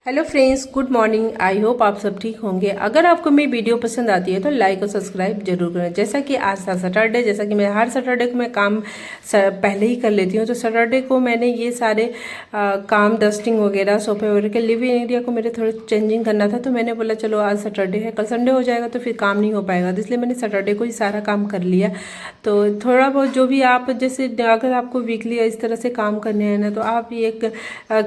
Hello friends, good morning. I hope आप सब ठीक होंगे। अगर आपको मेरी वीडियो पसंद आती है तो लाइक और सब्सक्राइब जरूर करें। जैसा कि आज था सैटरडे, जैसा कि मैं हर सैटरडे को मैं काम पहले ही कर लेती हूँ, तो सैटरडे को मैंने ये सारे काम, डस्टिंग वगैरह, सोफे वगैरह के लिविंग एरिया को मेरे थोड़ा चेंजिंग करना था। तो मैंने बोला चलो आज सैटरडे है, कल संडे हो जाएगा तो फिर काम नहीं हो पाएगा, तो इसलिए मैंने सैटरडे को ही सारा काम कर लिया। तो थोड़ा बहुत जो भी आप, जैसे अगर आपको वीकली इस तरह से काम करने हैं ना, तो आप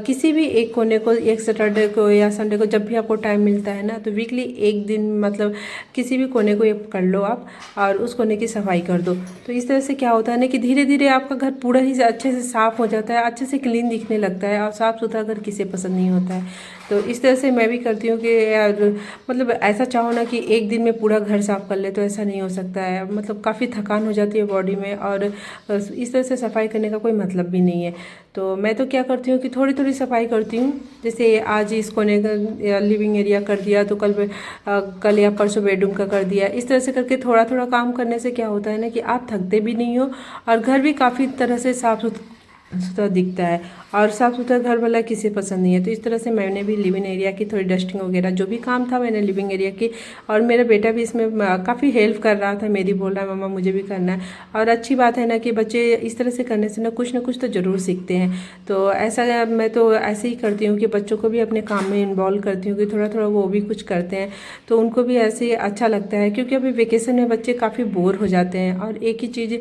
किसी भी एक कोने को, एक सैटरडे को या संडे को, जब भी आपको टाइम मिलता है ना, तो वीकली एक दिन मतलब किसी भी कोने को कर लो आप, और उस कोने की सफाई कर दो। तो इस तरह से क्या होता है ना कि धीरे धीरे आपका घर पूरा ही अच्छे से साफ़ हो जाता है, अच्छे से क्लीन दिखने लगता है। और साफ़ सुथरा घर किसे पसंद नहीं होता है। तो इस तरह से मैं भी करती हूँ कि यार, मतलब ऐसा चाहो ना कि एक दिन में पूरा घर साफ़ कर ले, तो ऐसा नहीं हो सकता है। मतलब काफ़ी थकान हो जाती है बॉडी में, और इस तरह से सफाई करने का कोई मतलब भी नहीं है। तो मैं तो क्या करती हूँ कि थोड़ी थोड़ी सफाई करती हूँ। जैसे आज इस कोने का लिविंग एरिया कर दिया, तो कल या परसों बेडरूम का कर दिया। इस तरह से करके थोड़ा थोड़ा काम करने से क्या होता है ना कि आप थकते भी नहीं हो, और घर भी काफ़ी तरह से साफ सुथरा दिखता है। और साफ़ सुथरा घर वाला किसे पसंद नहीं है। तो इस तरह से मैंने भी लिविंग एरिया की थोड़ी डस्टिंग वगैरह जो भी काम था मैंने लिविंग एरिया की। और मेरा बेटा भी इसमें काफ़ी हेल्प कर रहा था मेरी, बोल रहा है मम्मा मुझे भी करना है। और अच्छी बात है ना कि बच्चे इस तरह से करने से ना कुछ तो ज़रूर सीखते हैं। तो ऐसा मैं तो ऐसे ही करती हूँ कि बच्चों को भी अपने काम में इन्वॉल्व करती हूँ कि थोड़ा थोड़ा वो भी कुछ करते हैं, तो उनको भी ऐसे अच्छा लगता है। क्योंकि अभी वेकेशन में बच्चे काफ़ी बोर हो जाते हैं, और एक ही चीज़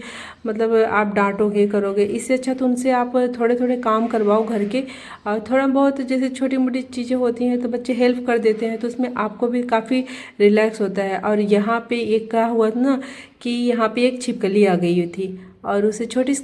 मतलब आप डांटोगे करोगे, इससे अच्छा तो उनसे आप थोड़े थोड़े काम करवाओ घर के। और थोड़ा बहुत जैसे छोटी मोटी चीज़ें होती हैं तो बच्चे हेल्प कर देते हैं, तो उसमें आपको भी काफ़ी रिलैक्स होता है। और यहाँ पे एक क्या हुआ ना कि यहाँ पे एक छिपकली आ गई हुई थी, और उसे छोटी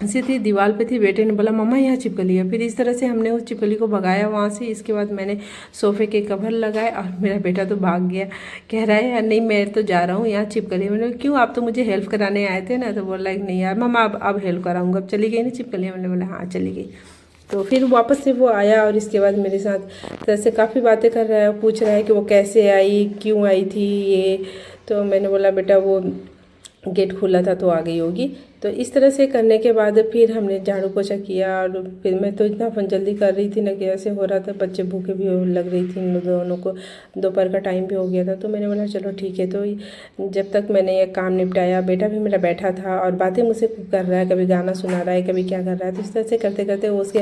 सी थी, दीवार पे थी। बेटे ने बोला मम्मा यहाँ छिपकली है। फिर इस तरह से हमने उस छिपकली को भगाया वहाँ से। इसके बाद मैंने सोफ़े के कवर लगाए, और मेरा बेटा तो भाग गया, कह रहा है यार नहीं मैं तो जा रहा हूँ, यहाँ छिपकली है। मैंने बोला क्यों, आप तो मुझे हेल्प कराने आए थे ना। तो बोला नहीं यार मम्मा अब हेल्प कराऊंगा। अब चली गई ना छिपकली। मैंने बोला हाँ चली गई। तो फिर वापस से वो आया, और इसके बाद मेरे साथ तरह से काफ़ी बातें कर रहा है, पूछ रहा है कि वो कैसे आई, क्यों आई थी ये। तो मैंने बोला बेटा वो गेट खुला था तो आ गई होगी। तो इस तरह से करने के बाद फिर हमने झाड़ू पोछा किया। और फिर मैं तो इतना जल्दी कर रही थी ना कि ऐसे हो रहा था, बच्चे भूखे भी लग रही थी इन दोनों को, दोपहर का टाइम भी हो गया था। तो मैंने बोला चलो ठीक है। तो जब तक मैंने ये काम निपटाया, बेटा भी मेरा बैठा था और बातें मुझसे कर रहा है, कभी गाना सुना रहा है, कभी क्या कर रहा है। तो इस तरह से करते करते उसके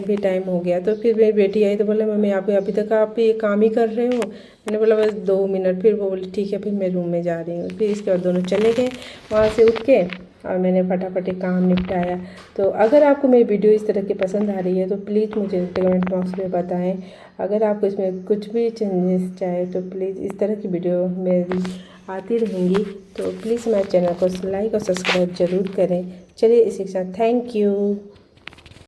भी टाइम हो गया। तो फिर मेरी बेटी आई तो बोला मम्मी आप अभी तक आप ये काम ही कर रहे हो। मैंने बोला बस 2 मिनट। फिर वो बोली ठीक है, फिर मैं रूम में जा रही हूँ। फिर इसके बाद दोनों चले गए वहाँ से उठ के, और मैंने फटाफट काम निपटाया। तो अगर आपको मेरी वीडियो इस तरह की पसंद आ रही है तो प्लीज़ मुझे कमेंट बॉक्स में बताएं। अगर आपको इसमें कुछ भी चेंजेस चाहे तो प्लीज़, इस तरह की वीडियो मेरी आती रहेंगी, तो प्लीज़ मेरे चैनल को लाइक और सब्सक्राइब ज़रूर करें। चलिए इसी के साथ थैंक यू।